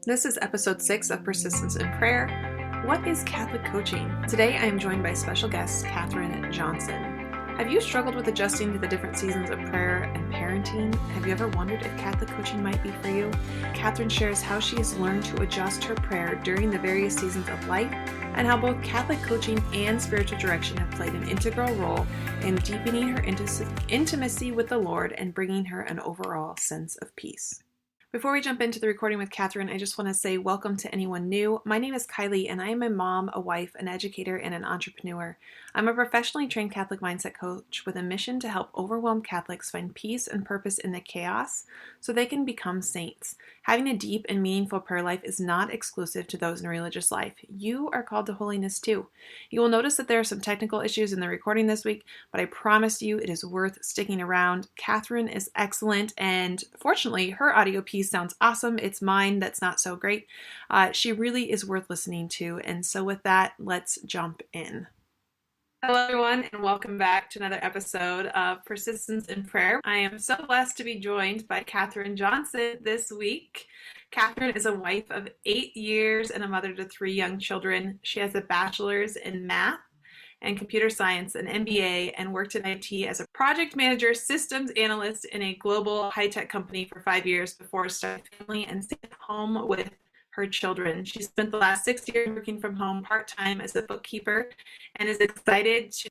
This is episode 6 of Persistence in Prayer. What is Catholic coaching? Today I am joined by special guest Catherine Johnson. Have you struggled with adjusting to the different seasons of prayer and parenting? Have you ever wondered if Catholic coaching might be for you? Catherine shares how she has learned to adjust her prayer during the various seasons of life and how both Catholic coaching and spiritual direction have played an integral role in deepening her intimacy with the Lord and bringing her an overall sense of peace. Before we jump into the recording with Catherine, I just want to say welcome to anyone new. My name is Kylie, and I am a mom, a wife, an educator, and an entrepreneur. I'm a professionally trained Catholic mindset coach with a mission to help overwhelmed Catholics find peace and purpose in the chaos so they can become saints. Having a deep and meaningful prayer life is not exclusive to those in a religious life. You are called to holiness too. You will notice that there are some technical issues in the recording this week, but I promise you it is worth sticking around. Catherine is excellent, and fortunately, her audio piece sounds awesome. It's mine that's not so great. She really is worth listening to. And so with that, let's jump in. Hello, everyone, and welcome back to another episode of Persistence in Prayer. I am so blessed to be joined by Catherine Johnson this week. Catherine is a wife of 8 years and a mother to 3 young children. She has a bachelor's in math and computer science, an MBA, and worked in IT as a project manager, systems analyst in a global high-tech company for 5 years before starting a family and staying at home with her children. She spent the last 6 years working from home part-time as a bookkeeper and is excited to.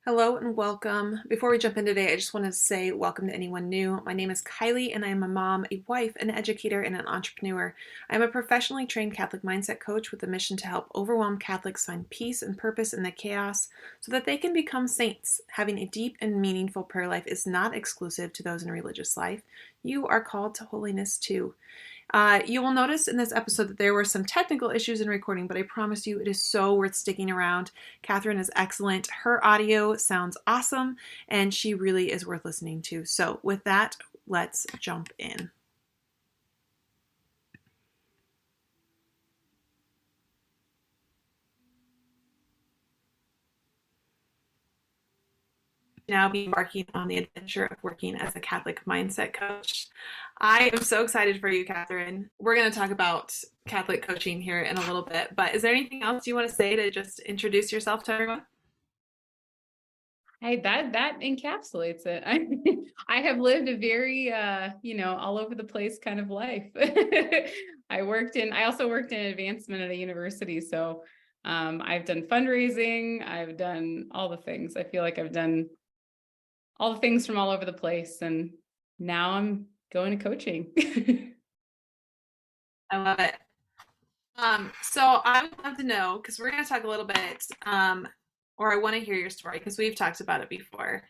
Hello and welcome. Before we jump in today, I just want to say welcome to anyone new. My name is Kylie, and I am a mom, a wife, an educator, and an entrepreneur. I'm a professionally trained Catholic mindset coach with a mission to help overwhelmed Catholics find peace and purpose in the chaos so that they can become saints. Having a deep and meaningful prayer life is not exclusive to those in religious life. You are called to holiness too. You will notice in this episode that there were some technical issues in recording, but I promise you it is so worth sticking around. Catherine is excellent. Her audio sounds awesome, and she really is worth listening to. So with that, let's jump in. Now be embarking on the adventure of working as a Catholic mindset coach. I am so excited for you, Catherine. We're going to talk about Catholic coaching here in a little bit, but is there anything else you want to say to just introduce yourself to everyone? Hey, that encapsulates it. I have lived a very all over the place kind of life. I also worked in advancement at a university. So I've done fundraising, I've done all the things. I feel like I've done all the things from all over the place. And now I'm going to coaching. I love it. So I would love to know, because we're going to talk a little bit, or I want to hear your story, because we've talked about it before,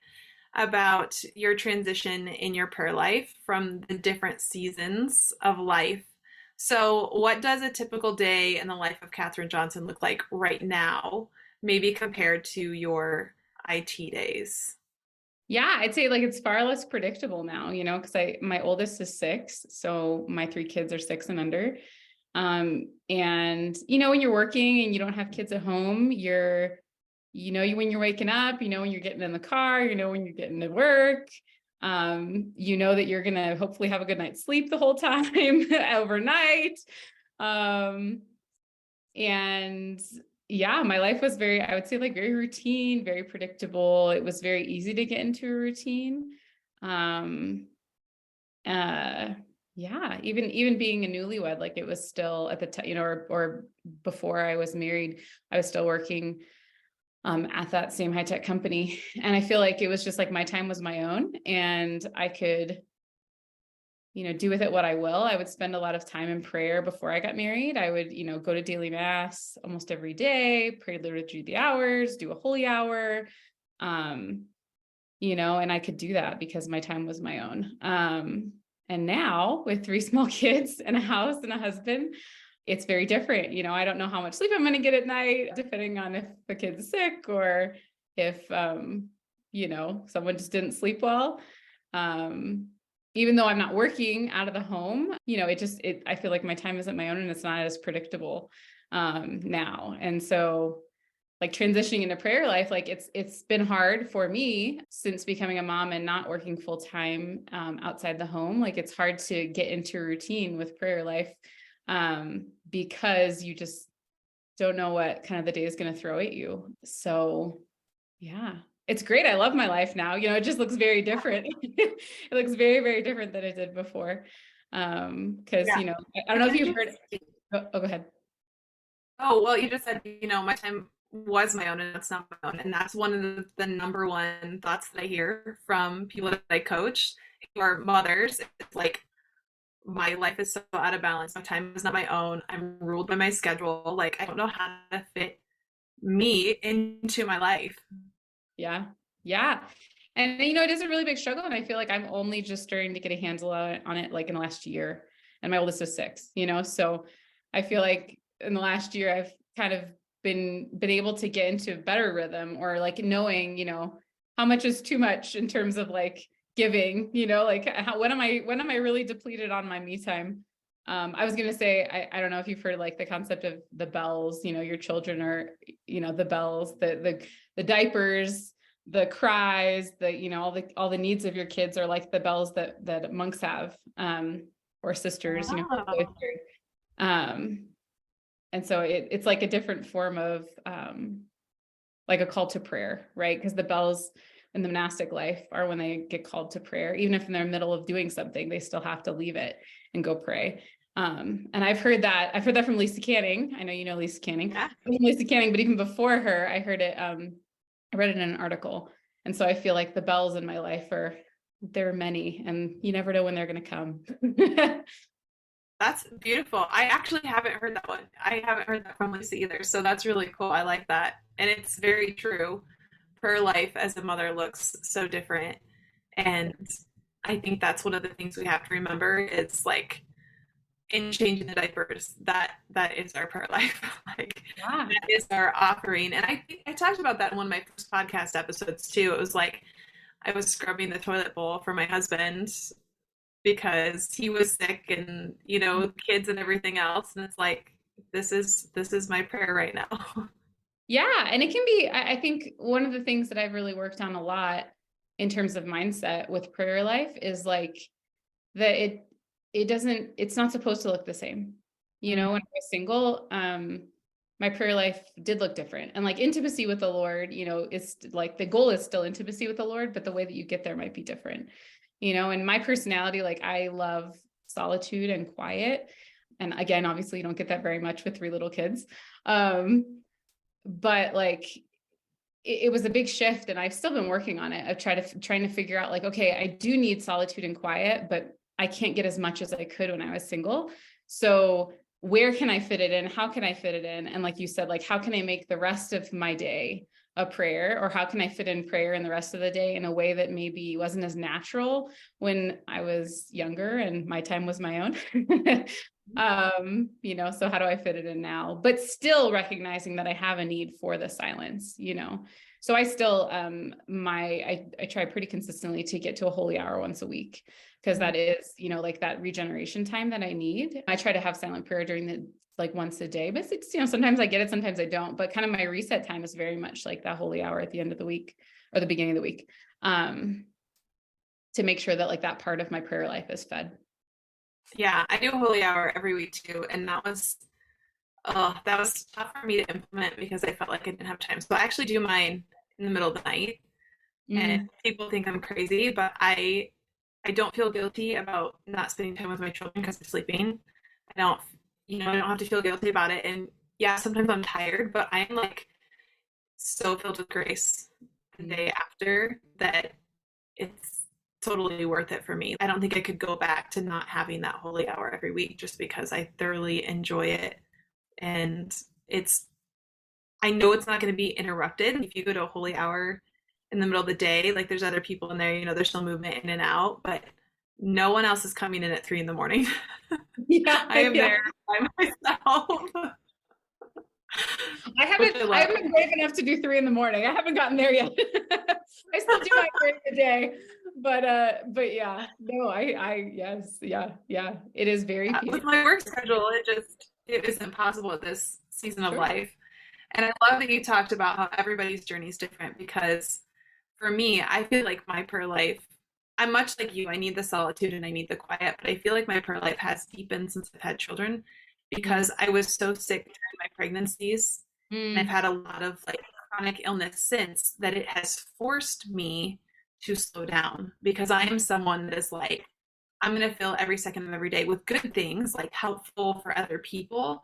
about your transition in your prayer life from the different seasons of life. So what does a typical day in the life of Catherine Johnson look like right now, maybe compared to your IT days? Yeah, I'd say like it's far less predictable now, because my oldest is 6, so my 3 kids are 6 and under. And when you're working and you don't have kids at home, when you're waking up, when you're getting in the car, when you're getting to work, that you're gonna hopefully have a good night's sleep the whole time overnight. And yeah, my life was I would say like very routine, very predictable. It was very easy to get into a routine. Yeah, even being a newlywed, like it was still at the time, or before I was married, I was still working at that same high tech company. And I feel like it was just like my time was my own and I could, do with it what I will. I would spend a lot of time in prayer before I got married. I would, go to daily mass almost every day, pray liturgy the hours, do a holy hour, and I could do that because my time was my own. And now with 3 small kids and a house and a husband, it's very different. I don't know how much sleep I'm going to get at night, depending on if the kid's sick or if, someone just didn't sleep well. Even though I'm not working out of the home, I feel like my time isn't my own and it's not as predictable now. And so like transitioning into prayer life, like it's been hard for me since becoming a mom and not working full time outside the home. Like it's hard to get into a routine with prayer life because you just don't know what kind of the day is going to throw at you. So yeah, it's great. I love my life now. It just looks very different. It looks very, very different than it did before. Because, Yeah. I don't know if you've heard. Go ahead. Oh, well, you just said, my time was my own and it's not my own. And that's one of the number one thoughts that I hear from people that I coach who are mothers. It's like, my life is so out of balance. My time is not my own. I'm ruled by my schedule. Like, I don't know how to fit me into my life. Yeah. Yeah. And it is a really big struggle. And I feel like I'm only just starting to get a handle on it like in the last year. And my oldest is 6, so I feel like in the last year I've kind of been able to get into a better rhythm, or like knowing, how much is too much in terms of like giving, like when am I really depleted on my me time? I was going to say, I don't know if you've heard like the concept of the bells, your children are, the bells, the diapers, the cries, all the needs of your kids are like the bells that monks have, or sisters, Oh. and so it's like a different form of, like a call to prayer, right? Because the bells in the monastic life are when they get called to prayer, even if in the middle of doing something, they still have to leave it and go pray. And I've heard that from Lisa Canning. I know you know Lisa Canning. Yeah. Lisa Canning, but even before her, I heard it. I read it in an article, and so I feel like the bells in my life there are many, and you never know when they're going to come. That's beautiful. I actually haven't heard that one. I haven't heard that from Lisa either. So that's really cool. I like that. And it's very true. Her life as a mother looks so different. And I think that's one of the things we have to remember is like in changing the diapers, that is our prayer life. Like Yeah. that is our offering. And I think I talked about that in one of my first podcast episodes too. It was like I was scrubbing the toilet bowl for my husband because he was sick and kids and everything else, and it's like this is my prayer right now. Yeah. And it can be, I think one of the things that I've really worked on a lot in terms of mindset with prayer life is like that it's not supposed to look the same. When I was single, my prayer life did look different, and like intimacy with the Lord, it's like the goal is still intimacy with the Lord, but the way that you get there might be different, and my personality, like I love solitude and quiet. And again, obviously you don't get that very much with 3 little kids. But like it was a big shift, and I've still been working on it. I've trying to figure out like, okay, I do need solitude and quiet, but I can't get as much as I could when I was single. So where can I fit it in? How can I fit it in? And like you said, like, how can I make the rest of my day a prayer, or how can I fit in prayer in the rest of the day in a way that maybe wasn't as natural when I was younger and my time was my own? So how do I fit it in now, but still recognizing that I have a need for the silence, so I still, I try pretty consistently to get to a holy hour once a week, because that is, like that regeneration time that I need. I try to have silent prayer during like once a day, but it's, sometimes I get it, sometimes I don't, but kind of my reset time is very much like that holy hour at the end of the week or the beginning of the week, to make sure that like that part of my prayer life is fed. Yeah, I do a holy hour every week too, and that was tough for me to implement because I felt like I didn't have time. So I actually do mine in the middle of the night, and people think I'm crazy, but I don't feel guilty about not spending time with my children because they're sleeping. I don't have to feel guilty about it. And yeah, sometimes I'm tired, but I'm like so filled with grace the day after that it's totally worth it for me. I don't think I could go back to not having that holy hour every week just because I thoroughly enjoy it. And I know it's not going to be interrupted. If you go to a holy hour in the middle of the day, like there's other people in there, there's still movement in and out, but no one else is coming in at 3 a.m. Yeah, I am there by myself. I haven't been brave enough to do 3 a.m. I haven't gotten there yet. I still do mine during the day, but yeah, no, yes, yeah, it is very peaceful. With my work schedule, it is impossible at this season of life. And I love that you talked about how everybody's journey is different because for me, I feel like my prayer life, I'm much like you. I need the solitude and I need the quiet, but I feel like my prayer life has deepened since I've had children Mm, because I was so sick during my pregnancies and I've mm, had a lot of like chronic illness since that it has forced me to slow down because I am someone that is like, I'm going to fill every second of every day with good things, like helpful for other people,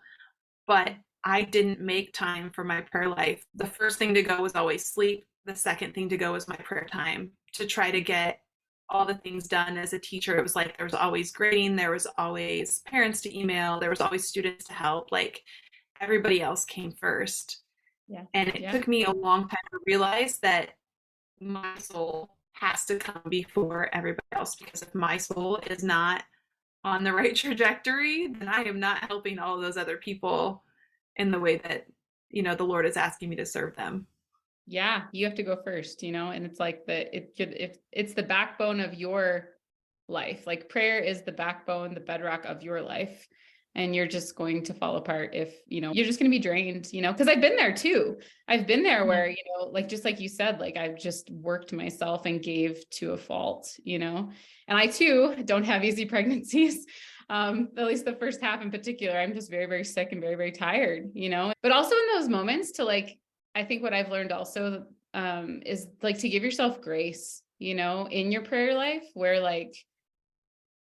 but I didn't make time for my prayer life. The first thing to go was always sleep. The second thing to go was my prayer time to try to get all the things done as a teacher. It was like there was always grading, there was always parents to email, there was always students to help. Like everybody else came first. yeah. And it Yeah. took me a long time to realize that my soul has to come before everybody else because if my soul is not on the right trajectory, then I am not helping all those other people in the way that, the Lord is asking me to serve them. Yeah. You have to go first, and it's like if it's the backbone of your life, like prayer is the backbone, the bedrock of your life. And you're just going to fall apart if, you're just going to be drained, because I've been there too. I've been there Mhm. where, like, just like you said, like I've just worked myself and gave to a fault, and I too don't have easy pregnancies. At least the first half in particular, I'm just very, very sick and very, very tired, but also in those moments to like, I think what I've learned also, is like to give yourself grace, in your prayer life where like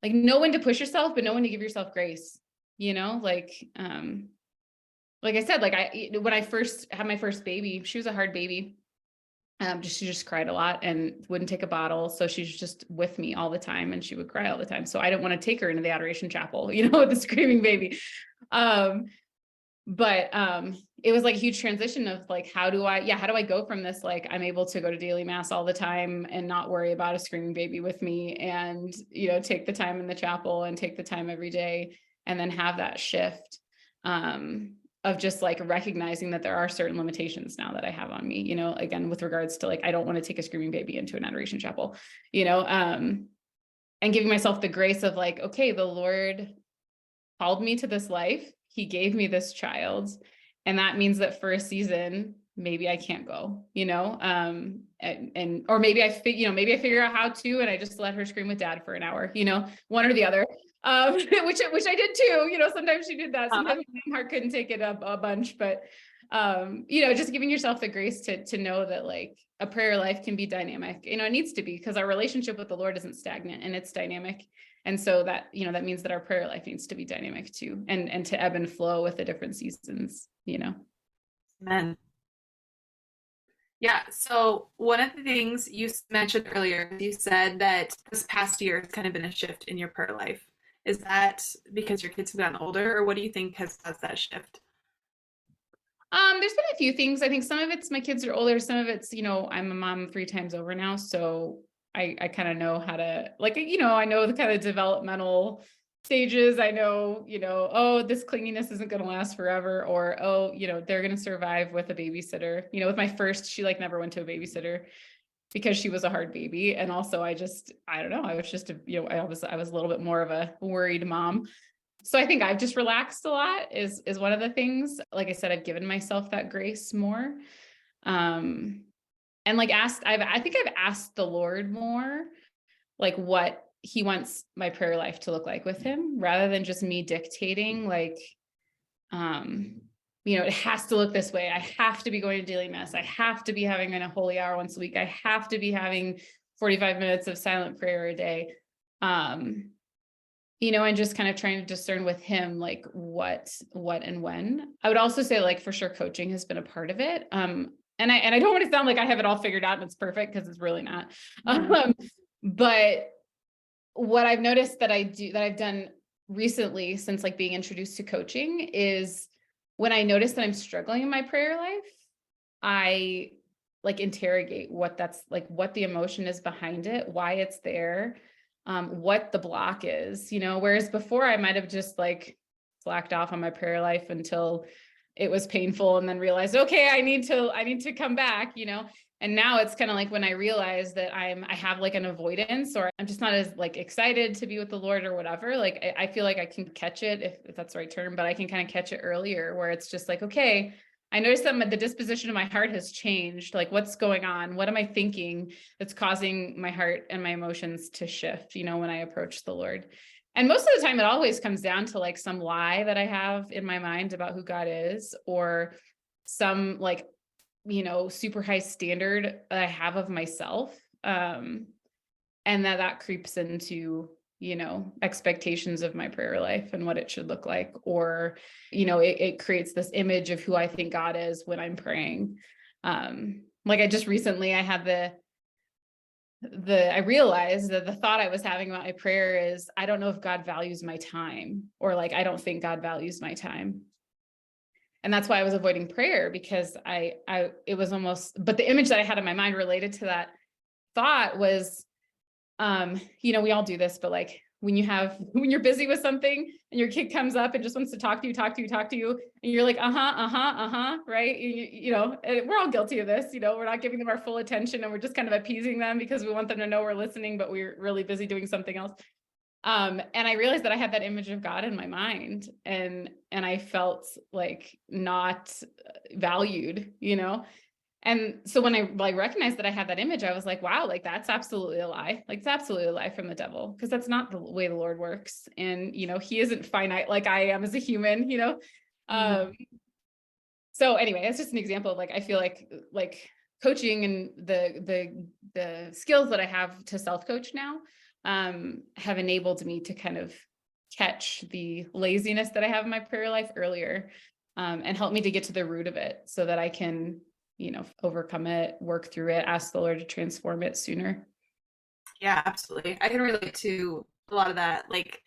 know when to push yourself, but know when to give yourself grace, like I said, like when I first had my first baby, she was a hard baby. She just cried a lot and wouldn't take a bottle. So she's just with me all the time and she would cry all the time. So I didn't want to take her into the adoration chapel, with the screaming baby. Um, but it was like a huge transition of like how do I go from this, like I'm able to go to daily mass all the time and not worry about a screaming baby with me, and take the time in the chapel and take the time every day, and then have that shift of just like recognizing that there are certain limitations now that I have on me, again with regards to like I don't want to take a screaming baby into an adoration chapel, you know and giving myself the grace of like, okay, the Lord called me to this life. He gave me this child. And that means that for a season, maybe I can't go, and or maybe maybe I figure out how to, and I just let her scream with dad for an hour, one or the other. Which I did too. Sometimes she did that. Uh, Sometimes my heart couldn't take it up a bunch, but just giving yourself the grace to know that like a prayer life can be dynamic. It needs to be, because our relationship with the Lord isn't stagnant and it's dynamic. And so that, that means that our prayer life needs to be dynamic too, and to ebb and flow with the different seasons. Amen. Yeah. So one of the things you mentioned earlier, you said that this past year has kind of been a shift in your prayer life. Is that because your kids have gotten older, or what do you think has caused that shift? There's been a few things. I think some of it's my kids are older, some of it's, I'm a mom 3 times over now. So I kind of know how to like, I know the kind of developmental stages. I know, oh, this clinginess isn't going to last forever, or, oh, they're going to survive with a babysitter. With my first, she like never went to a babysitter because she was a hard baby. And also I don't know, I was just, I was a little bit more of a worried mom. So I think I've just relaxed a lot is one of the things. Like I said, I've given myself that grace more. Um, and like I think I've asked the Lord more, like what he wants my prayer life to look like with him, rather than just me dictating like, um, it has to look this way. I have to be going to daily mass. I have to be having a holy hour once a week. I have to be having 45 minutes of silent prayer a day. Um, and just kind of trying to discern with him, like what and when. I would also say like for sure coaching has been a part of it. And I don't want to sound like I have it all figured out and it's perfect, because it's really not. Mhm. But what I've noticed that I've done recently since like being introduced to coaching is when I notice that I'm struggling in my prayer life, I like interrogate what the emotion is behind it, why it's there, what the block is, whereas before I might have just like slacked off on my prayer life until it was painful and then realized, okay, I need to come back, and now it's kind of like when I realize that I have like an avoidance, or I'm just not as like excited to be with the Lord or whatever. Like I feel like I can catch it if that's the right term, but I can kind of catch it earlier, where it's just like, okay, I noticed that the disposition of my heart has changed. Like, what's going on? What am I thinking that's causing my heart and my emotions to shift, when I approach the Lord? And most of the time, it always comes down to like some lie that I have in my mind about who God is, or some like, super high standard that I have of myself. And that creeps into, expectations of my prayer life and what it should look like. Or, it creates this image of who I think God is when I'm praying. Like I just recently, I had I realized that the thought I was having about my prayer is, I don't know if God values my time, or like, I don't think God values my time. And that's why I was avoiding prayer, because it was almost, but the image that I had in my mind related to that thought was, we all do this, but like when you're busy with something and your kid comes up and just wants to talk to you, and you're like, right? And we're all guilty of this, we're not giving them our full attention, and we're just kind of appeasing them because we want them to know we're listening, but we're really busy doing something else. And I realized that I had that image of God in my mind, and I felt like not valued, And so when I recognized that I had that image, I was like, wow, like that's absolutely a lie. Like it's absolutely a lie from the devil, because that's not the way the Lord works. And, he isn't finite like I am as a human, So anyway, it's just an example of like, I feel like coaching and the skills that I have to self-coach now, have enabled me to kind of catch the laziness that I have in my prayer life earlier, and help me to get to the root of it so that I can, overcome it, work through it, ask the Lord to transform it sooner. Yeah, absolutely. I can relate to a lot of that, like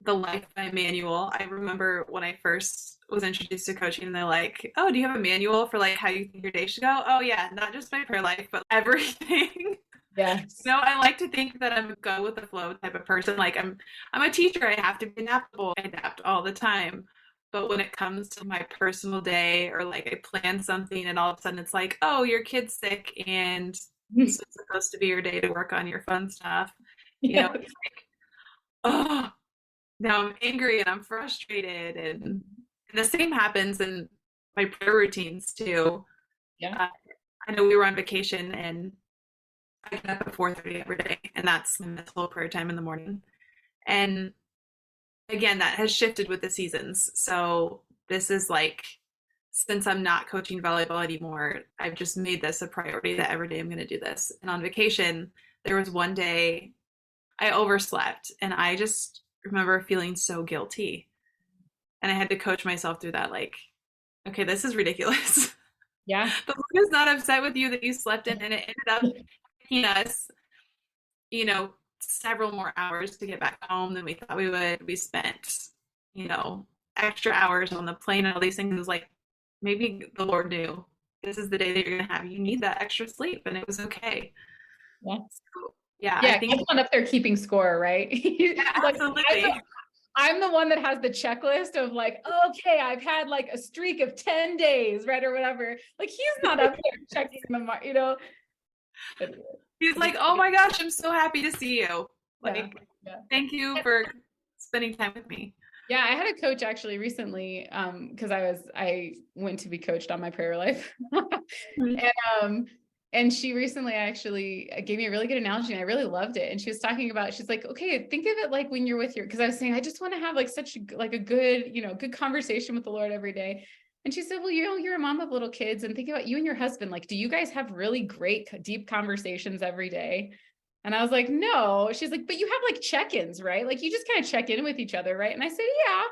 the lifetime manual. I remember when I first was introduced to coaching, they're like, "Oh, do you have a manual for like how you think your day should go?" Oh yeah, not just my prayer life, but everything. Yes. I like to think that I'm a go with the flow type of person. Like I'm a teacher. I have to be adaptable. I adapt all the time. But when it comes to my personal day, or like I plan something and all of a sudden it's like, oh, your kid's sick and this is supposed to be your day to work on your fun stuff. Yes. It's like, oh, now I'm angry and I'm frustrated. And the same happens in my prayer routines too. Yeah. I know we were on vacation and I get up at 4:30 every day, and that's my mental prayer time in the morning. And again, that has shifted with the seasons. So this is like, since I'm not coaching volleyball anymore, I've just made this a priority that every day I'm going to do this. And on vacation, there was one day I overslept, and I just remember feeling so guilty. And I had to coach myself through that, like, okay, this is ridiculous. Yeah. The Lord is not upset with you that you slept in, and it ended up taking us, several more hours to get back home than we thought we would. We spent, extra hours on the plane and all these things. It was like, maybe the Lord knew this is the day that you're going to have. You need that extra sleep, and it was okay. Yeah. So, yeah, I Yeah. think. I'm up there keeping score, right? Yeah, Like, absolutely. I'm the one that has the checklist of like, okay, I've had like a streak of 10 days, right? Or whatever. Like he's not up there checking the, He's like, oh my gosh, I'm so happy to see you. Like, yeah. thank you for spending time with me. Yeah, I had a coach actually recently, because I went to be coached on my prayer life. And she recently actually gave me a really good analogy, and I really loved it. And she was talking about, she's like, okay, think of it like when you're with because I was saying, I just want to have like such a good, good conversation with the Lord every day. And she said, well, you're a mom of little kids, and think about you and your husband. Like, do you guys have really great, deep conversations every day? And I was like, no. She's like, but you have like check-ins, right? Like you just kind of check in with each other, right? And I said, yeah.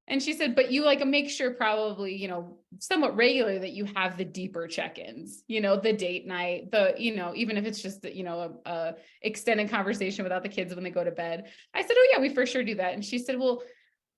And she said, but you like make sure probably, somewhat regular that you have the deeper check-ins, the date night, even if it's just, a extended conversation without the kids when they go to bed. I said, oh yeah, we for sure do that. And she said, well,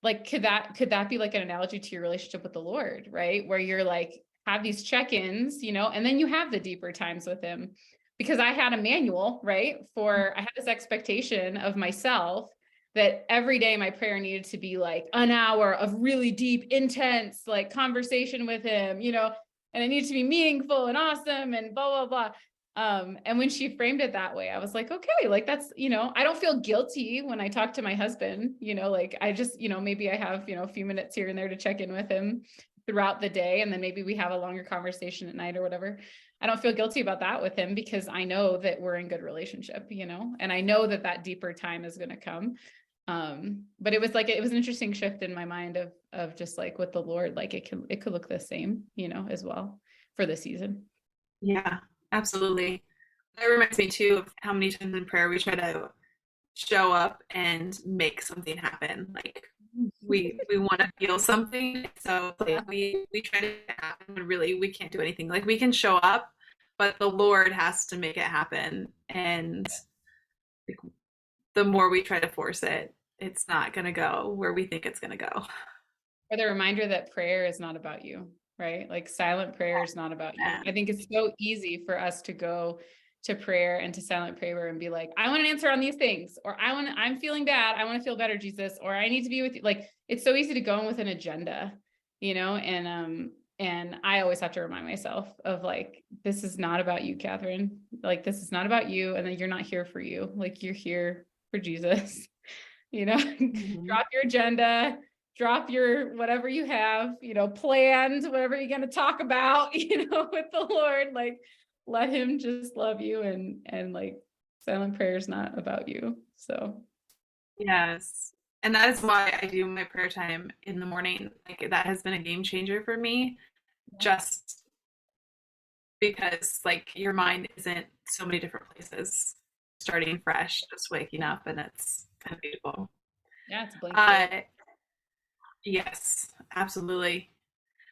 like, could that be like an analogy to your relationship with the Lord, right? Where you're like, have these check-ins, and then you have the deeper times with him. Because I had a manual, right? I had this expectation of myself that every day my prayer needed to be like an hour of really deep, intense, like conversation with him, and it needed to be meaningful and awesome and blah, blah, blah. And when she framed it that way, I was like, okay, like that's, I don't feel guilty when I talk to my husband, like I just, maybe I have, a few minutes here and there to check in with him. throughout the day. And then maybe we have a longer conversation at night or whatever. I don't feel guilty about that with him because I know that we're in good relationship, and I know that that deeper time is going to come. But it was an interesting shift in my mind of just like with the Lord, like it could look the same, as well for the season. Yeah, absolutely. That reminds me too of how many times in prayer we try to show up and make something happen. Like we want to feel something, so like we try to happen when really we can't do anything. Like we can show up, but the Lord has to make it happen. And like, the more we try to force it, it's not going to go where we think it's going to go. Or the reminder that prayer is not about you, right? Like silent prayer is not about you. Yeah. I think it's so easy for us to go to prayer and to silent prayer and be like, I want an answer on these things, or I'm feeling bad. I want to feel better, Jesus, or I need to be with you. Like, it's so easy to go in with an agenda, and I always have to remind myself of like, this is not about you, Catherine. Like, this is not about you. And then you're not here for you. Like, you're here for Jesus, Mm-hmm. drop your agenda, drop your whatever you have, planned, whatever you're going to talk about, with the Lord, like let him just love you, and like silent prayer is not about you. So Yes. And that is why I do my prayer time in the morning. Like that has been a game changer for me, just because like your mind isn't so many different places, starting fresh, just waking up, and it's kind of beautiful. yeah, it's a blank Uh, slate. yes, absolutely.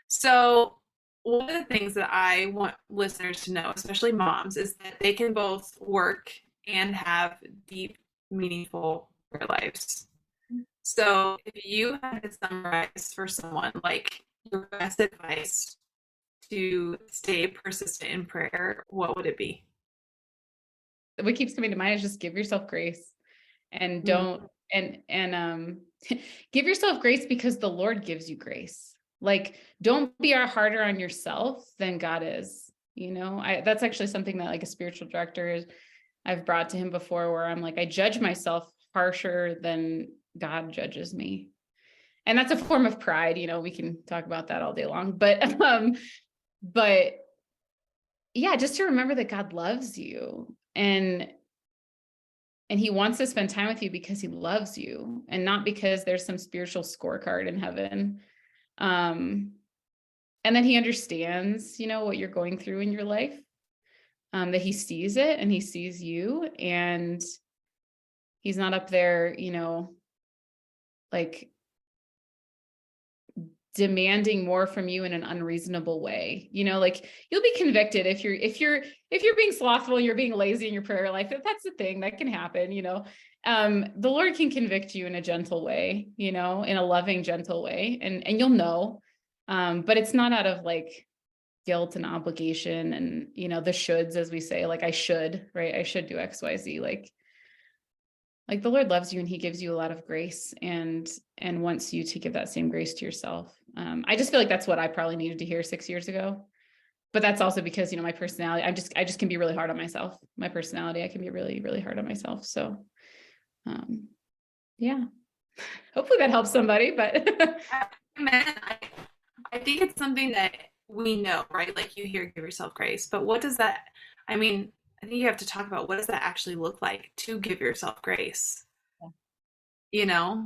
So one of the things that I want listeners to know, especially moms, is that they can both work and have deep, meaningful prayer lives. So if you had to summarize for someone like your best advice to stay persistent in prayer, what would it be? What keeps coming to mind is just give yourself grace, and Mm, don't and give yourself grace because the Lord gives you grace. Like, don't be harder on yourself than God is. That's actually something that like a spiritual director is I've brought to him before, where I'm like, I judge myself harsher than God judges me. And that's a form of pride. We can talk about that all day long, but yeah, just to remember that God loves you, and he wants to spend time with you because he loves you, and not because there's some spiritual scorecard in heaven. Um, and then he understands, what you're going through in your life, that he sees it and he sees you, and he's not up there, like demanding more from you in an unreasonable way. Like you'll be convicted if you're being slothful and you're being lazy in your prayer life. That's the thing that can happen. The Lord can convict you in a gentle way, in a loving, gentle way, and you'll know. But it's not out of like guilt and obligation and the shoulds, as we say, like I should, right? I should do XYZ. Like the Lord loves you, and he gives you a lot of grace, and wants you to give that same grace to yourself. I just feel like that's what I probably needed to hear 6 years ago. But that's also because, my personality, I just can be really hard on myself. My personality, I can be really, really hard on myself. So, yeah, hopefully that helps somebody, but Amen. I think it's something that we know, right? Like you hear, give yourself grace, but what does that, I mean, I think you have to talk about what does that actually look like to give yourself grace? You know,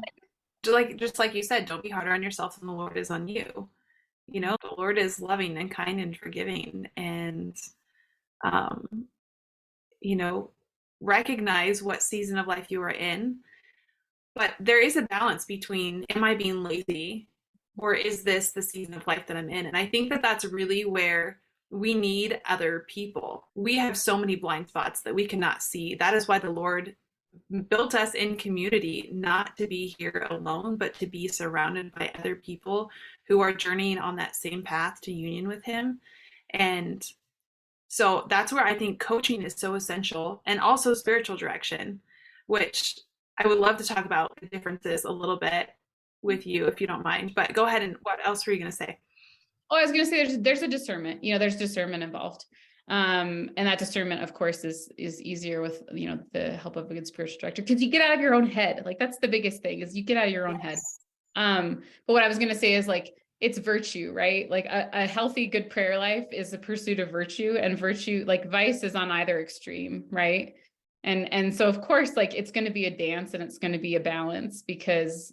just like you said, don't be harder on yourself than the Lord is on you. The Lord is loving and kind and forgiving, and um, you know, recognize what season of life you are in. But there is a balance between, am I being lazy, or is this the season of life that I'm in? And I think that that's really where we need other people. We have so many blind spots that we cannot see. That is why the Lord built us in community, not to be here alone, but to be surrounded by other people who are journeying on that same path to union with Him. And so that's where I think coaching is so essential, and also spiritual direction, which I would love to talk about the differences a little bit with you if you don't mind. But go ahead, and what else were you going to say? oh, I was going to say there's a discernment, there's discernment involved. And that discernment, of course, is easier with, the help of a good spiritual director, because you get out of your own head. Like that's the biggest thing, is you get out of your own head. But what I was going to say is like, it's virtue, right? Like a healthy, good prayer life is the pursuit of virtue, and virtue, like vice is on either extreme, right? And so of course, like it's going to be a dance and it's going to be a balance, because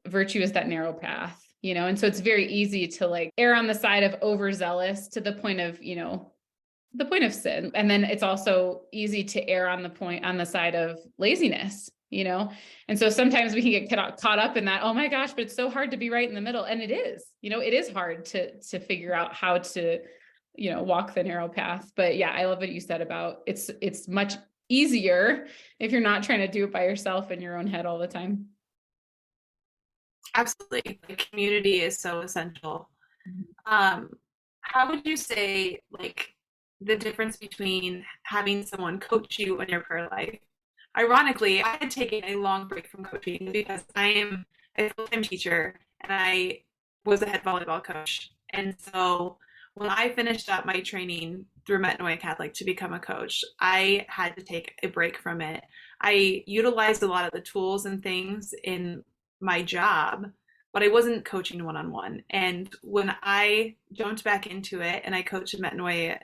virtue is that narrow path, and so it's very easy to like err on the side of overzealous to the point of, the point of sin. And then it's also easy to err on the side of laziness, and so sometimes we can get caught up in that, oh my gosh, but it's so hard to be right in the middle. And it is, it is hard to figure out how to, walk the narrow path. But yeah, I love what you said about it's much easier if you're not trying to do it by yourself in your own head all the time. Absolutely. Like, community is so essential. How would you say, like, the difference between having someone coach you in your prayer life? Ironically, I had taken a long break from coaching because I am a full-time teacher and I was a head volleyball coach. And so when I finished up my training through Metanoia Catholic to become a coach, I had to take a break from it. I utilized a lot of the tools and things in my job, but I wasn't coaching one-on-one. And when I jumped back into it and I coached at Metanoia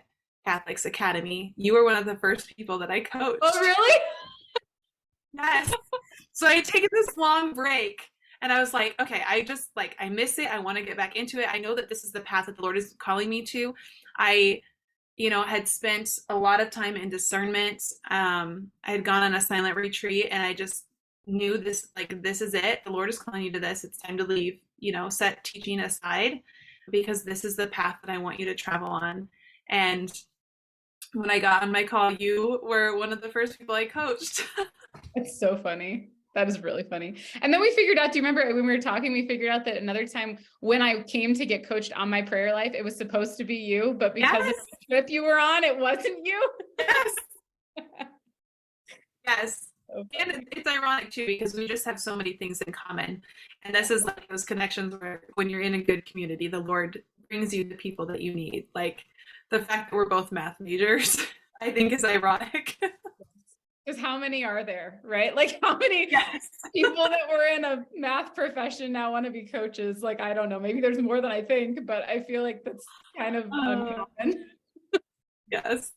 Catholic's Academy, you were one of the first people that I coached. Oh, really? Yes. So I had taken this long break and I was like, okay, I miss it. I want to get back into it. I know that this is the path that the Lord is calling me to. I, had spent a lot of time in discernment. I had gone on a silent retreat and I just knew this is it. The Lord is calling you to this. It's time to leave, set teaching aside, because this is the path that I want you to travel on. And when I got on my call, you were one of the first people I coached. It's so funny. That is really funny. And then we figured out, do you remember when we were talking, we figured out that another time when I came to get coached on my prayer life, it was supposed to be you, but because of the trip you were on, it wasn't you. Yes. Yes. And it's ironic too, because we just have so many things in common. And this is like those connections where when you're in a good community, the Lord brings you the people that you need. Like the fact that we're both math majors, I think is ironic. Because how many are there, right? Like how many people that were in a math profession now want to be coaches? Like, I don't know, maybe there's more than I think, but I feel like that's kind of uncommon. Yes.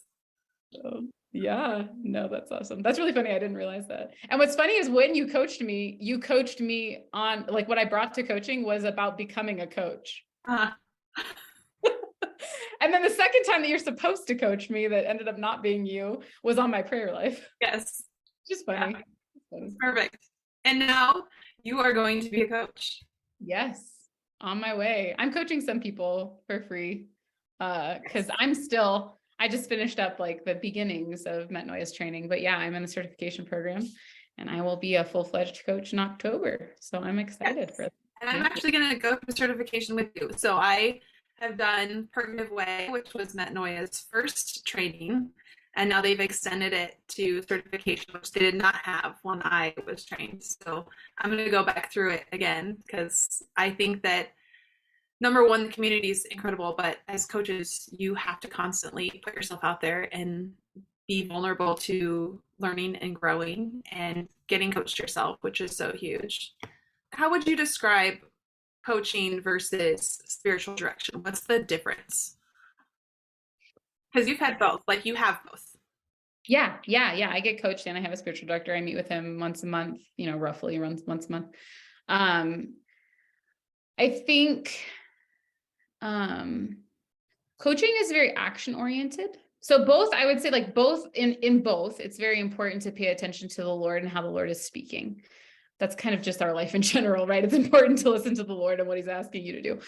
So, yeah, no, that's awesome. That's really funny. I didn't realize that. And what's funny is when you coached me on, like, what I brought to coaching was about becoming a coach. And then the second time that you're supposed to coach me that ended up not being you was on my prayer life. Yes. Just funny. Yeah. Perfect. And now you are going to be a coach. Yes. On my way. I'm coaching some people for free. Because I just finished up like the beginnings of Metanoia's training, but yeah, I'm in the certification program and I will be a full-fledged coach in October. So I'm excited for that. And I'm actually going to go through certification with you. So I have done Purgative Way, which was Metanoia's first training, and now they've extended it to certification, which they did not have when I was trained. So I'm going to go back through it again, because I think that, number one, the community is incredible, but as coaches, you have to constantly put yourself out there and be vulnerable to learning and growing and getting coached yourself, which is so huge. How would you describe coaching versus spiritual direction? What's the difference? Because you've had both, like you have both. Yeah. I get coached and I have a spiritual director. I meet with him once a month, roughly runs once a month. I think coaching is very action oriented. So both, I would say, like both in both, it's very important to pay attention to the Lord and how the Lord is speaking. That's kind of just our life in general, right? It's important to listen to the Lord and what he's asking you to do.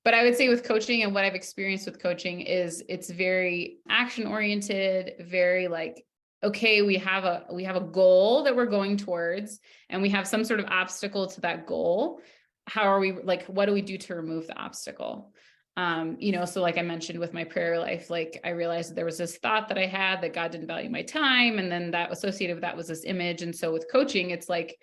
But I would say with coaching and what I've experienced with coaching is it's very action oriented, very like, okay, we have a goal that we're going towards and we have some sort of obstacle to that goal. How are we, like, what do we do to remove the obstacle? So like I mentioned with my prayer life, like I realized that there was this thought that I had that God didn't value my time. And then that associated with that was this image. And so with coaching, it's like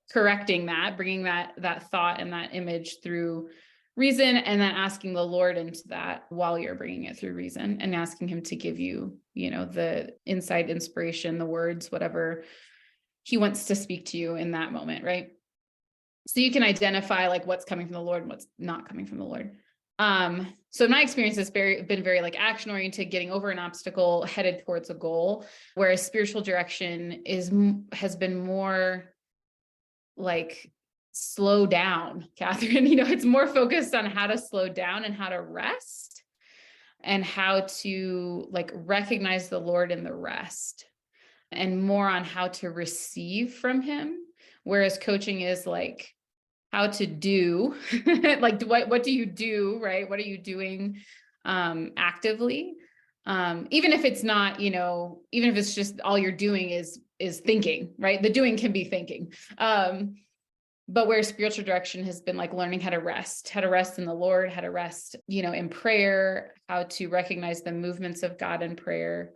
correcting that, bringing that thought and that image through reason, and then asking the Lord into that while you're bringing it through reason and asking him to give you, the insight, inspiration, the words, whatever he wants to speak to you in that moment. Right. So you can identify like what's coming from the Lord and what's not coming from the Lord. So my experience has been very like action oriented, getting over an obstacle, headed towards a goal, whereas spiritual direction has been more like slow down, Catherine. It's more focused on how to slow down and how to rest and how to like recognize the Lord in the rest, and more on how to receive from him. Whereas coaching is like how to do, like what do you do, right? What are you doing actively? Even if it's not, even if it's just all you're doing is thinking, right? The doing can be thinking. But where spiritual direction has been like learning how to rest in the Lord, how to rest, in prayer, how to recognize the movements of God in prayer.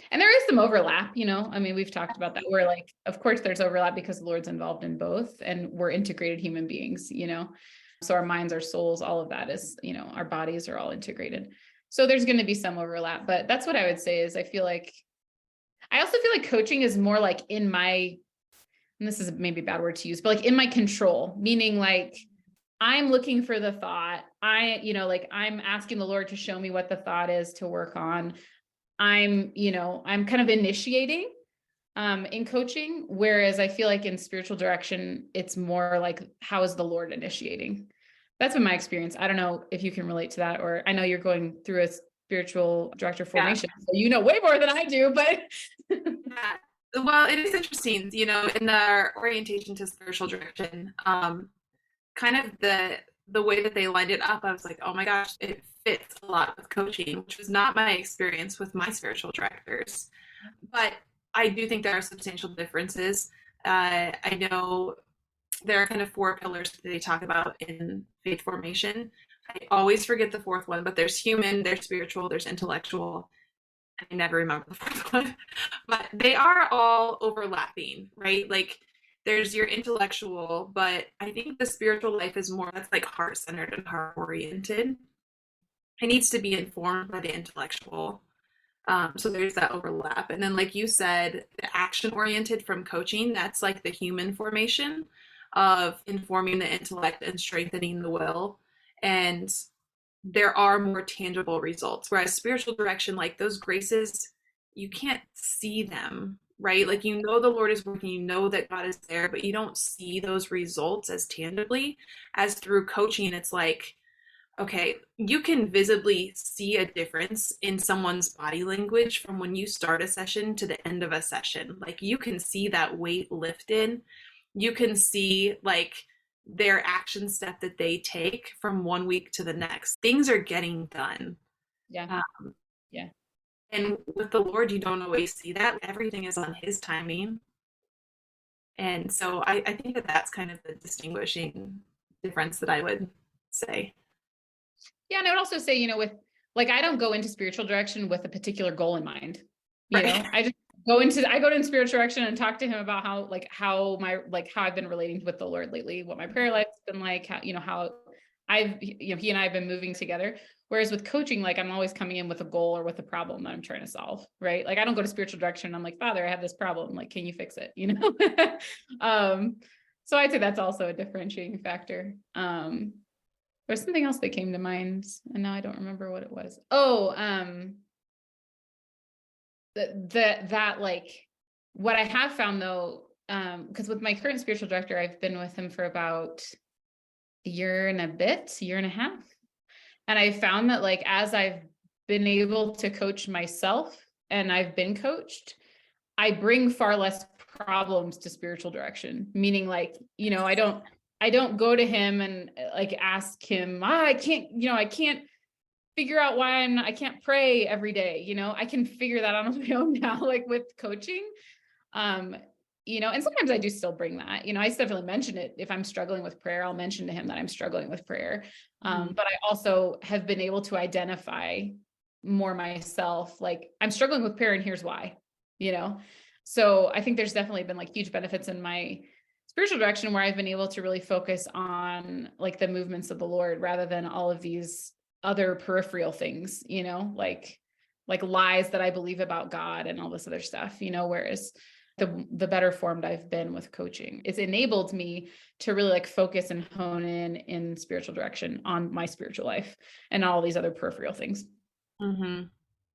And there is some overlap, I mean, we've talked about that. We're like, of course there's overlap because the Lord's involved in both and we're integrated human beings, so our minds, our souls, all of that is, our bodies are all integrated. So there's going to be some overlap, but that's what I would say is I also feel like coaching is more like in my, and this is maybe a bad word to use, but like in my control, meaning like I'm looking for the thought. I'm asking the Lord to show me what the thought is to work on. I'm kind of initiating in coaching, whereas I feel like in spiritual direction, it's more like, how is the Lord initiating? That's been my experience. I don't know if you can relate to that, or I know you're going through a spiritual director formation, so you know way more than I do, but Yeah. Well, it is interesting, in the orientation to spiritual direction, kind of the way that they lined it up, I was like, oh my gosh, it fits a lot with coaching, which was not my experience with my spiritual directors. But I do think there are substantial differences. I know there are kind of 4 pillars that they talk about in faith formation. I always forget the 4th one, but there's human, there's spiritual, there's intellectual. I never remember the 4th one, but they are all overlapping, right? Like there's your intellectual, but I think the spiritual life is more that's like heart centered and heart oriented. It needs to be informed by the intellectual. So there's that overlap. And then, like you said, the action oriented from coaching, that's like the human formation of informing the intellect and strengthening the will. And there are more tangible results. Whereas spiritual direction, like those graces, you can't see them, right? Like the Lord is working, that God is there, but you don't see those results as tangibly as through coaching. It's like, okay, you can visibly see a difference in someone's body language from when you start a session to the end of a session. Like you can see that weight lifted. You can see like their action step that they take from one week to the next. Things are getting done. yeah. Yeah. And with the Lord, you don't always see that. Everything is on his timing. And so I think that that's kind of the distinguishing difference that I would say. Yeah. And I would also say, with like, I don't go into spiritual direction with a particular goal in mind. Right. I just go into spiritual direction and talk to him about how I've been relating with the Lord lately, what my prayer life's been like, how he and I have been moving together. Whereas with coaching, like I'm always coming in with a goal or with a problem that I'm trying to solve, right? Like I don't go to spiritual direction and I'm like, Father, I have this problem. Like, can you fix it? So I'd say that's also a differentiating factor. There's something else that came to mind and now I don't remember what it was. Oh, that like what I have found though, because with my current spiritual director, I've been with him for about a year and a half. And I found that like, as I've been able to coach myself and I've been coached, I bring far less problems to spiritual direction, meaning like, I don't go to him and like ask him, I can't figure out why I can't pray every day. I can figure that out on my own now, like with coaching. And sometimes I do still bring that, I definitely mention it. If I'm struggling with prayer, I'll mention to him that I'm struggling with prayer. But I also have been able to identify more myself, like I'm struggling with prayer and here's why, so I think there's definitely been like huge benefits in my spiritual direction where I've been able to really focus on like the movements of the Lord rather than all of these other peripheral things, like lies that I believe about God and all this other stuff, whereas the better formed I've been with coaching. It's enabled me to really like focus and hone in spiritual direction on my spiritual life and all these other peripheral things. Hmm.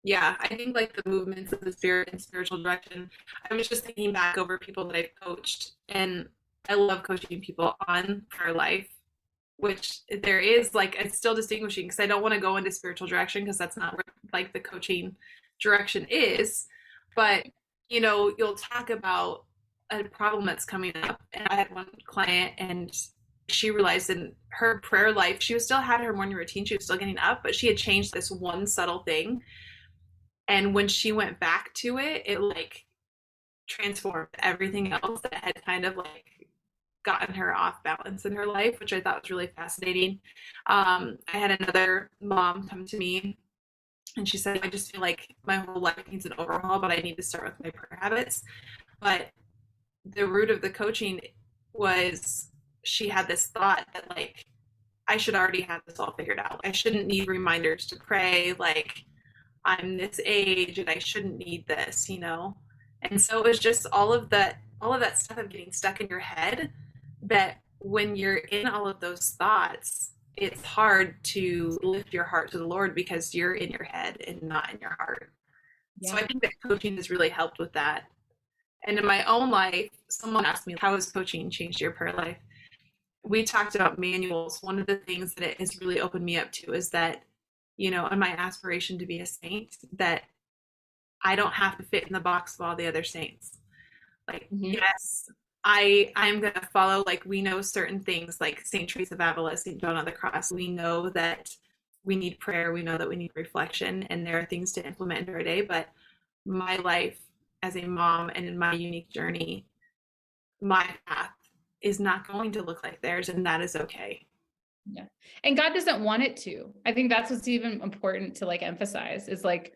Yeah, I think like the movements of the spirit and spiritual direction. I was just thinking back over people that I've coached, and I love coaching people on prayer life, which there is like it's still distinguishing because I don't want to go into spiritual direction because that's not where like the coaching direction is. But you'll talk about a problem that's coming up, and I had one client, and she realized in her prayer life she was still had her morning routine, she was still getting up, but she had changed this one subtle thing, and when she went back to it, it like transformed everything else that had kind of like gotten her off balance in her life, which I thought was really fascinating. I had another mom come to me, and she said, I just feel like my whole life needs an overhaul, but I need to start with my prayer habits. But the root of the coaching was she had this thought that like I should already have this all figured out. I shouldn't need reminders to pray. Like I'm this age and I shouldn't need this. And so it was just all of that stuff of getting stuck in your head, that when you're in all of those thoughts, it's hard to lift your heart to the Lord because you're in your head and not in your heart. So Yeah. I think that coaching has really helped with that. And in my own life, someone asked me, how has coaching changed your prayer life? We talked about manuals. One of the things that it has really opened me up to is that, in my aspiration to be a saint, that I don't have to fit in the box of all the other saints. Like, Mm-hmm. yes, I'm gonna follow, like, we know certain things like Saint Teresa of Avila, Saint John of the Cross. We know that we need prayer, we know that we need reflection, and there are things to implement in our day. But my life as a mom and in my unique journey, my path is not going to look like theirs, and that is okay. Yeah. And God doesn't want it to. I think that's what's even important to like emphasize is like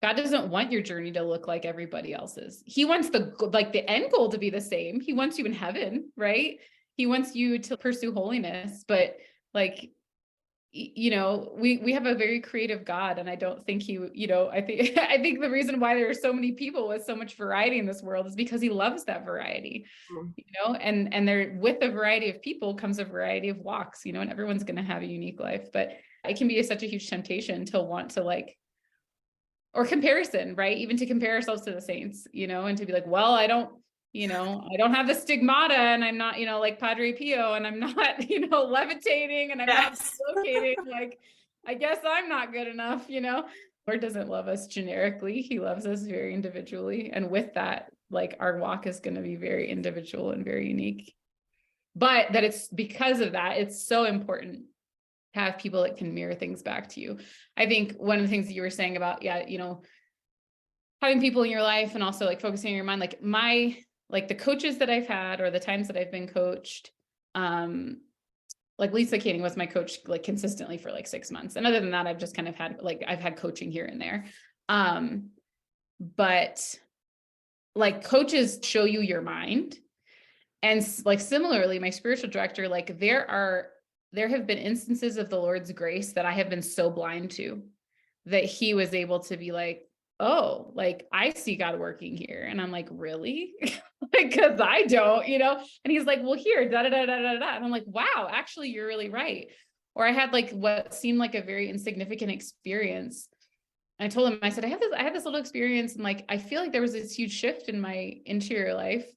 God doesn't want your journey to look like everybody else's. He wants the end goal to be the same. He wants you in heaven, right? He wants you to pursue holiness, but like we have a very creative God, and I don't think I think I think the reason why there are so many people with so much variety in this world is because he loves that variety. And there with a variety of people comes a variety of walks, and everyone's going to have a unique life, but it can be such a huge temptation to want to like or comparison, right? Even to compare ourselves to the saints, and to be like, well, I don't have the stigmata, and I'm not, like Padre Pio, and I'm not, levitating, and I'm not Yes. locating. Like, I guess I'm not good enough. Lord doesn't love us generically. He loves us very individually. And with that, like our walk is going to be very individual and very unique. But that it's because of that, it's so important have people that can mirror things back to you. I think one of the things that you were saying about, having people in your life and also like focusing on your mind, like the coaches that I've had or the times that I've been coached, like Lisa Kading was my coach, like consistently for like 6 months. And other than that, I've just kind of had, like, I've had coaching here and there. But like coaches show you your mind. And like, similarly, my spiritual director, like there have been instances of the Lord's grace that I have been so blind to that he was able to be like, oh, like I see God working here. And I'm like, really? Because I don't, and he's like, well, here, da, da, da, da, da, da. And I'm like, wow, actually, you're really right. Or I had like what seemed like a very insignificant experience. And I told him, I said, I had this little experience. And like, I feel like there was this huge shift in my interior life,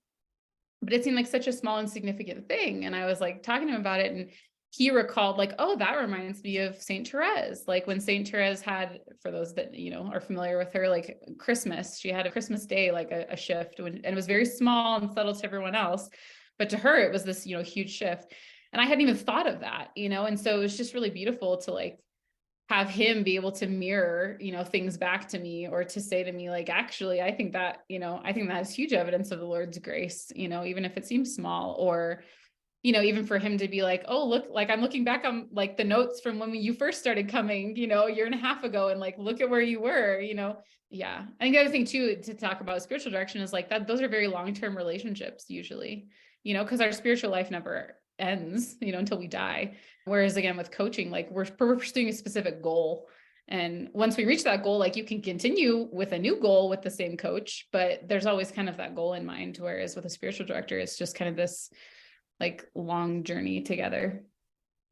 but it seemed like such a small, insignificant thing. And I was like talking to him about it, and he recalled like, oh, that reminds me of Saint Therese. Like when Saint Therese had, for those that, are familiar with her, like Christmas, she had a Christmas day, like a shift and it was very small and subtle to everyone else. But to her, it was this, huge shift. And I hadn't even thought of that, and so it was just really beautiful to like have him be able to mirror, things back to me, or to say to me, like, actually, I think that is huge evidence of the Lord's grace, even if it seems small. Or, even for him to be like, oh, look, like I'm looking back on like the notes from when you first started coming, a year and a half ago, and like, look at where you were. Yeah. I think the other thing too, to talk about spiritual direction is like that, those are very long-term relationships usually, because our spiritual life never ends, until we die. Whereas again, with coaching, like we're pursuing a specific goal. And once we reach that goal, like you can continue with a new goal with the same coach, but there's always kind of that goal in mind. Whereas with a spiritual director, it's just kind of this like long journey together.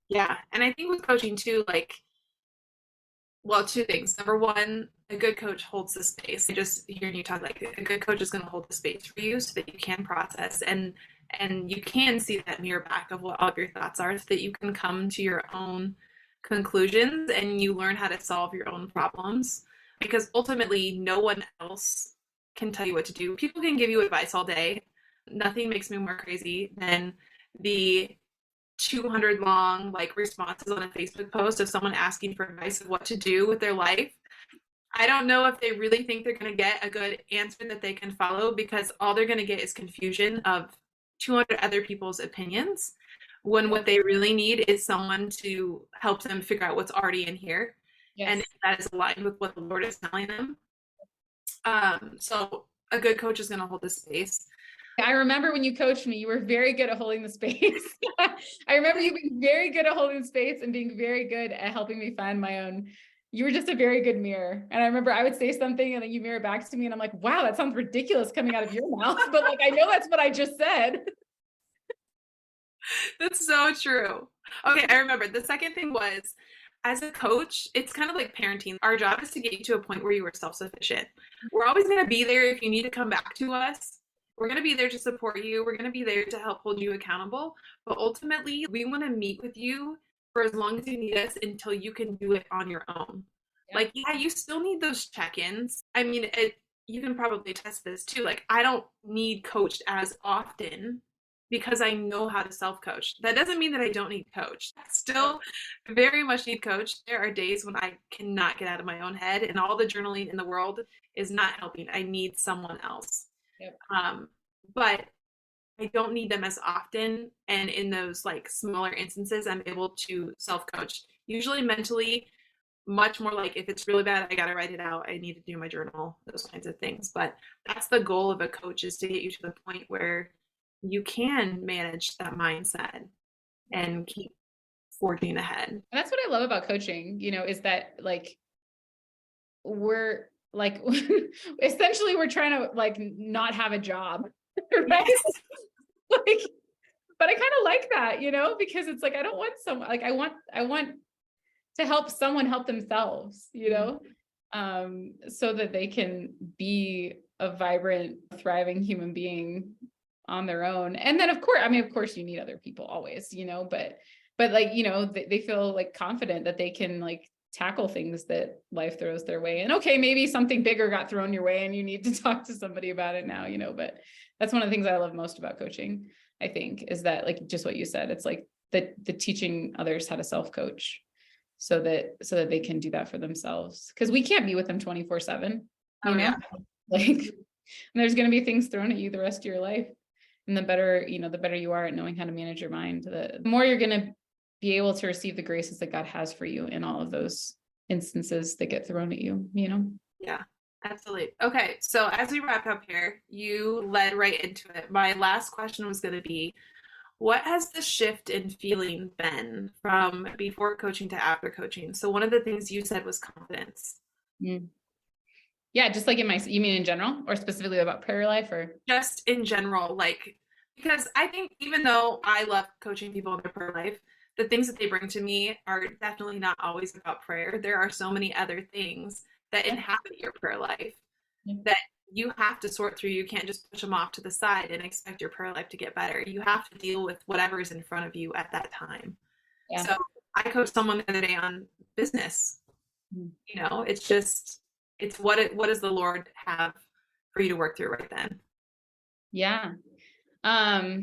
Yeah. And I think with coaching too, like, well, two things. Number one, a good coach holds the space. Just hearing you talk, like a good coach is going to hold the space for you so that you can process and you can see that mirror back of what all of your thoughts are so that you can come to your own conclusions and you learn how to solve your own problems. Because ultimately, no one else can tell you what to do. People can give you advice all day. Nothing makes me more crazy than the 200 long like responses on a Facebook post of someone asking for advice of what to do with their life. I don't know if they really think they're going to get a good answer that they can follow, because all they're going to get is confusion of 200 other people's opinions, when what they really need is someone to help them figure out what's already in here. Yes. And if that is aligned with what the Lord is telling them. So a good coach is going to hold the space. I remember when you coached me, you were very good at holding the space. I remember you being very good at holding the space and being very good at helping me find my own. You were just a very good mirror. And I remember I would say something and then you mirror back to me and I'm like, wow, that sounds ridiculous coming out of your mouth. But like, I know that's what I just said. That's so true. Okay, I remember. The second thing was, as a coach, it's kind of like parenting. Our job is to get you to a point where you are self-sufficient. We're always going to be there if you need to come back to us. We're going to be there to support you. We're going to be there to help hold you accountable. But ultimately, we want to meet with you for as long as you need us until you can do it on your own. Yeah. Like, yeah, you still need those check-ins. I mean, you can probably test this too. Like, I don't need coached as often because I know how to self-coach. That doesn't mean that I don't need coach. I still very much need coach. There are days when I cannot get out of my own head and all the journaling in the world is not helping. I need someone else. Yep. But I don't need them as often. And in those like smaller instances, I'm able to self-coach. Usually mentally, much more like if it's really bad, I got to write it out. I need to do my journal, those kinds of things. But that's the goal of a coach, is to get you to the point where you can manage that mindset and keep forging ahead. And that's what I love about coaching, is that like we're like essentially we're trying to like not have a job, right? Yes. Like, but I kind of like that, because it's like I don't want someone, like I want to help someone help themselves, so that they can be a vibrant, thriving human being on their own. And then of course you need other people always, but like, they feel like confident that they can like tackle things that life throws their way. And okay, maybe something bigger got thrown your way and you need to talk to somebody about it now, but that's one of the things I love most about coaching, I think, is that like just what you said, it's like the teaching others how to self-coach so that they can do that for themselves. Because we can't be with them 24/7, Yeah. Like there's going to be things thrown at you the rest of your life. And the better you are at knowing how to manage your mind, the more you're going to be able to receive the graces that God has for you in all of those instances that get thrown at you, Yeah, absolutely. Okay. So as we wrap up here, you led right into it. My last question was going to be, what has the shift in feeling been from before coaching to after coaching? So one of the things you said was confidence. Yeah, just like you mean in general, or specifically about prayer life, or just in general, like, because I think even though I love coaching people in their prayer life, the things that they bring to me are definitely not always about prayer. There are so many other things that inhabit your prayer life that you have to sort through. You can't just push them off to the side and expect your prayer life to get better. You have to deal with whatever is in front of you at that time. Yeah. So I coached someone the other day on business. It's just, it's what does the Lord have for you to work through right then? Yeah. So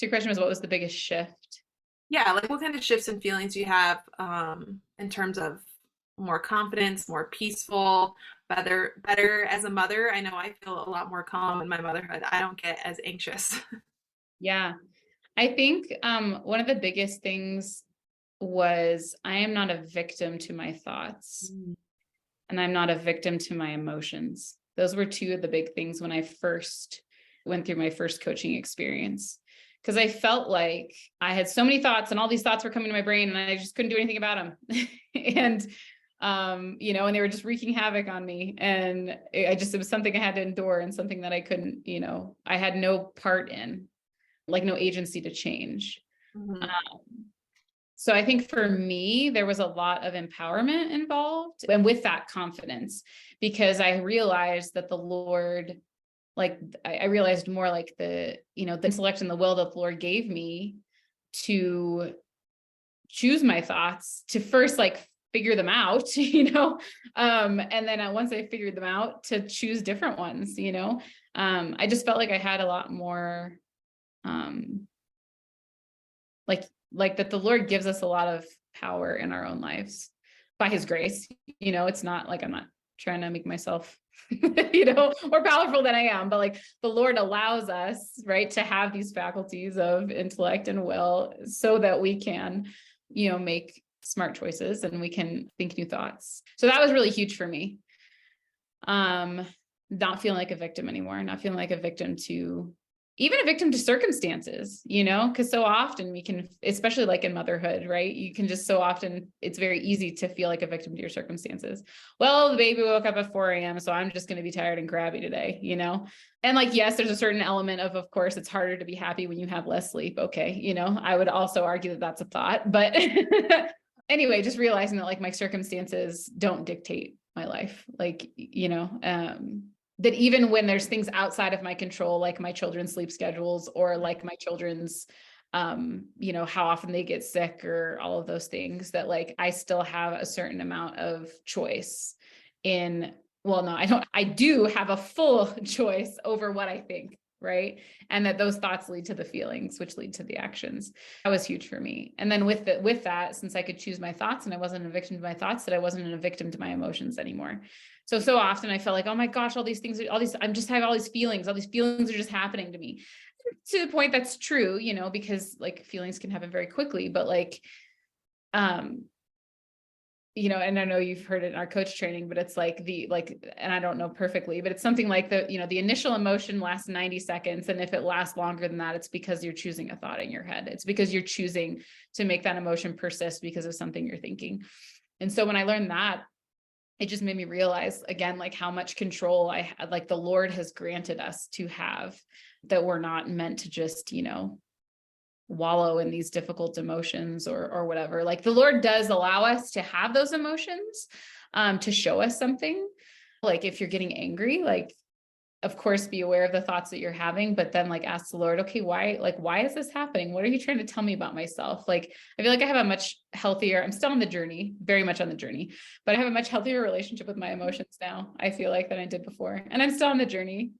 your question was, what was the biggest shift? Yeah, like what kind of shifts and feelings do you have in terms of more confidence, more peaceful, better as a mother? I know I feel a lot more calm in my motherhood. I don't get as anxious. Yeah. I think one of the biggest things was I am not a victim to my thoughts. And I'm not a victim to my emotions. Those were two of the big things when I first went through my first coaching experience, because I felt like I had so many thoughts and all these thoughts were coming to my brain and I just couldn't do anything about them. And and they were just wreaking havoc on me. And it was something I had to endure and something that I couldn't, I had no part in, like no agency to change. Mhm. So I think for me, there was a lot of empowerment involved, and with that confidence, because I realized that the Lord, like I realized more like the intellect and the will that the Lord gave me to choose my thoughts, to first like figure them out, and then once I figured them out, to choose different ones. I just felt like I had a lot more, like that the Lord gives us a lot of power in our own lives by his grace. It's not like I'm not trying to make myself more powerful than I am, but like the Lord allows us, right, to have these faculties of intellect and will so that we can, make smart choices and we can think new thoughts. So that was really huge for me. Not feeling like a victim anymore, not feeling like a victim to even a victim to circumstances, because so often we can, especially like in motherhood, right? You can just so often, it's very easy to feel like a victim to your circumstances. Well, the baby woke up at 4 a.m., so I'm just going to be tired and crabby today, And like, yes, there's a certain element of course, it's harder to be happy when you have less sleep. Okay. I would also argue that that's a thought, but anyway, just realizing that like my circumstances don't dictate my life. Like, that even when there's things outside of my control, like my children's sleep schedules or like my children's, how often they get sick or all of those things, that like, I still have a certain amount of choice well, no, I don't, I do have a full choice over what I think. Right. And that those thoughts lead to the feelings, which lead to the actions. That was huge for me. And then with that, since I could choose my thoughts and I wasn't a victim to my thoughts, that I wasn't a victim to my emotions anymore. So often I felt like, oh my gosh, I'm just having all these feelings are just happening to me, to the point that's true, because like feelings can happen very quickly, but like, and I know you've heard it in our coach training, but it's like and I don't know perfectly, but it's something like the initial emotion lasts 90 seconds. And if it lasts longer than that, it's because you're choosing a thought in your head. It's because you're choosing to make that emotion persist because of something you're thinking. And so when I learned that, it just made me realize again, like how much control I had, like the Lord has granted us to have, that we're not meant to just, wallow in these difficult emotions or whatever. Like the Lord does allow us to have those emotions, to show us something. Like if you're getting angry, like, of course, be aware of the thoughts that you're having, but then like ask the Lord, okay, why is this happening? What are you trying to tell me about myself? Like, I feel like I have a much healthier, I'm still on the journey, very much on the journey, but I have a much healthier relationship with my emotions now, I feel like, than I did before. And I'm still on the journey,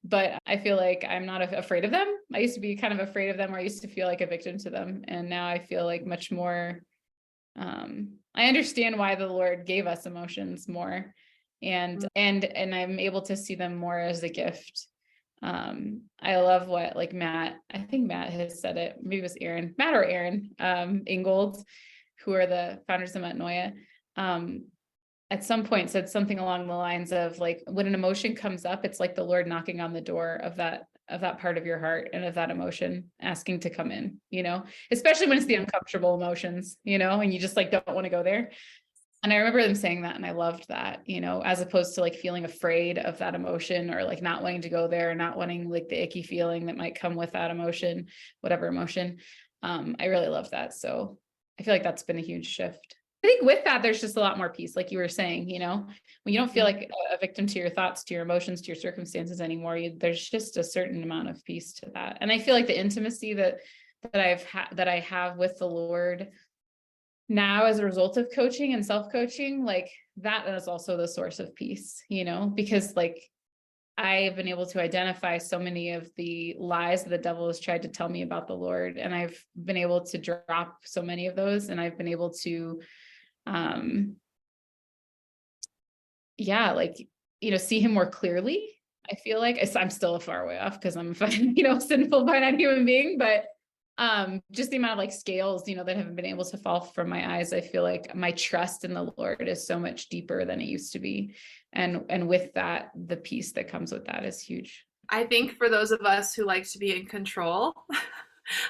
but I feel like I'm not afraid of them. I used to be kind of afraid of them, or I used to feel like a victim to them. And now I feel like much more, I understand why the Lord gave us emotions more, and I'm able to see them more as a gift. I love what like I think Matt has said it, maybe it was Matt or Aaron, Ingold, who are the founders of Metanoia, at some point said something along the lines of like, when an emotion comes up, it's like the Lord knocking on the door of that part of your heart and of that emotion, asking to come in, especially when it's the uncomfortable emotions, and you just like don't want to go there. And I remember them saying that, and I loved that, as opposed to like feeling afraid of that emotion, or like not wanting to go there, not wanting like the icky feeling that might come with that emotion, whatever emotion. I really love that. So I feel like that's been a huge shift. I think with that, there's just a lot more peace. Like you were saying, when you don't feel like a victim to your thoughts, to your emotions, to your circumstances anymore, there's just a certain amount of peace to that. And I feel like the intimacy that I have with the Lord now as a result of coaching and self-coaching, like that is also the source of peace, because like I've been able to identify so many of the lies that the devil has tried to tell me about the Lord. And I've been able to drop so many of those. And I've been able to, see him more clearly. I feel like I'm still a far way off because I'm a sinful, finite human being, but just the amount of like scales, that haven't been able to fall from my eyes. I feel like my trust in the Lord is so much deeper than it used to be. And with that, the peace that comes with that is huge. I think for those of us who like to be in control,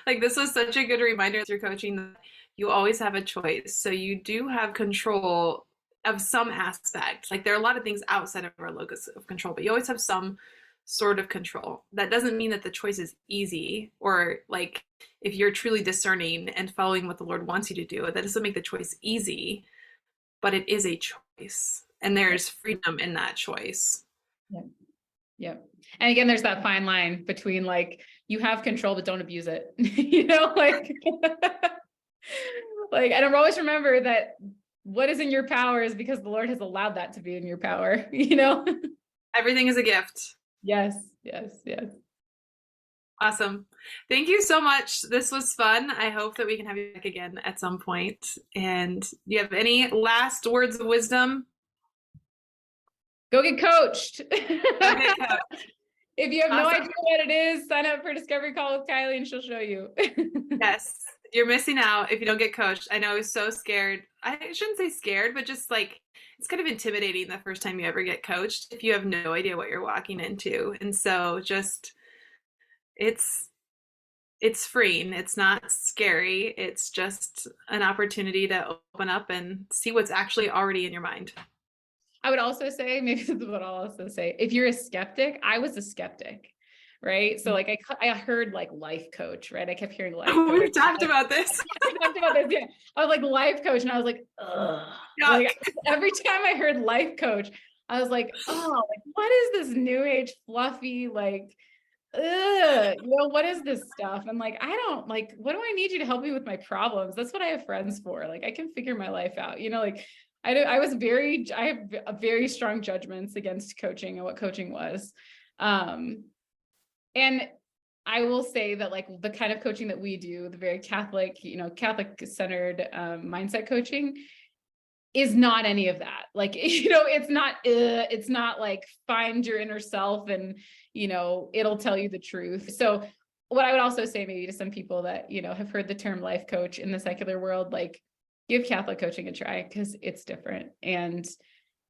like this was such a good reminder through coaching that you always have a choice. So you do have control of some aspect. Like there are a lot of things outside of our locus of control, but you always have some sort of control. That doesn't mean that the choice is easy, or like if you're truly discerning and following what the Lord wants you to do, that doesn't make the choice easy, but it is a choice. And there's freedom in that choice. Yeah. Yeah. And again, there's that fine line between like, you have control, but don't abuse it. Like, like, and I always remember that what is in your power is because the Lord has allowed that to be in your power, Everything is a gift. Yes, yes, yes. Awesome. Thank you so much. This was fun. I hope that we can have you back again at some point. And do you have any last words of wisdom? Go get coached. Go get coached. If you have no idea what it is, sign up for Discovery Call with Kylie and she'll show you. Yes, you're missing out if you don't get coached. I know I was so scared. I shouldn't say scared, but just like, it's kind of intimidating the first time you ever get coached if you have no idea what you're walking into. And so just, it's freeing. It's not scary. It's just an opportunity to open up and see what's actually already in your mind. I would also say, maybe this is what I'll also say, if you're a skeptic, I was a skeptic, right? So like I heard like life coach, right? I kept hearing life coach. We've talked about this. We talked about this, yeah. I was like life coach and I was like, ugh. Like, every time I heard life coach, I was like, oh, like what is this new age fluffy, like, what is this stuff? I'm like, I don't like, what do I need you to help me with my problems? That's what I have friends for. Like I can figure my life out, like I have very strong judgments against coaching and what coaching was. And I will say that like the kind of coaching that we do, the very Catholic, Catholic centered mindset coaching is not any of that. Like, it's not like find your inner self and, it'll tell you the truth. So what I would also say maybe to some people that, have heard the term life coach in the secular world, like give Catholic coaching a try because it's different. And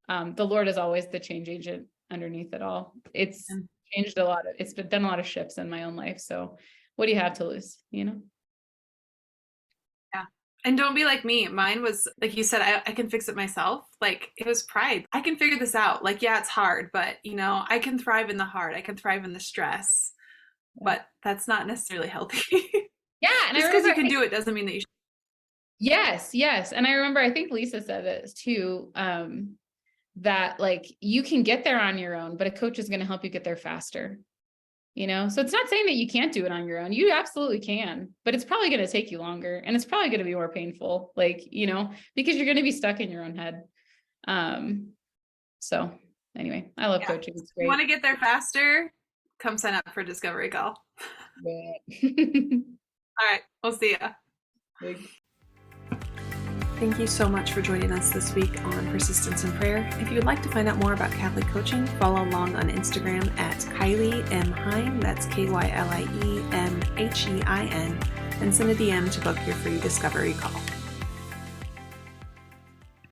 the Lord is always the change agent underneath it all. It's changed it's been done a lot of shifts in my own life. So what do you have to lose, Yeah. And don't be like me. Mine was, like you said, I can fix it myself. Like it was pride. I can figure this out. Like, yeah, it's hard, but I can thrive in the hard. I can thrive in the stress, but that's not necessarily healthy. Yeah. And just because you can do it doesn't mean that you should. Yes. Yes. And I remember, I think Lisa said this too, that like you can get there on your own, but a coach is going to help you get there faster. So it's not saying that you can't do it on your own. You absolutely can, but it's probably going to take you longer and it's probably going to be more painful, like, because you're going to be stuck in your own head. So anyway, I love coaching. It's great. You want to get there faster? Come sign up for Discovery Call. Yeah. All right. We'll see ya. Thank you so much for joining us this week on Persistence in Prayer. If you would like to find out more about Catholic coaching, follow along on Instagram at Kylie M. Hein, that's KYLIEMHEIN, and send a DM to book your free discovery call.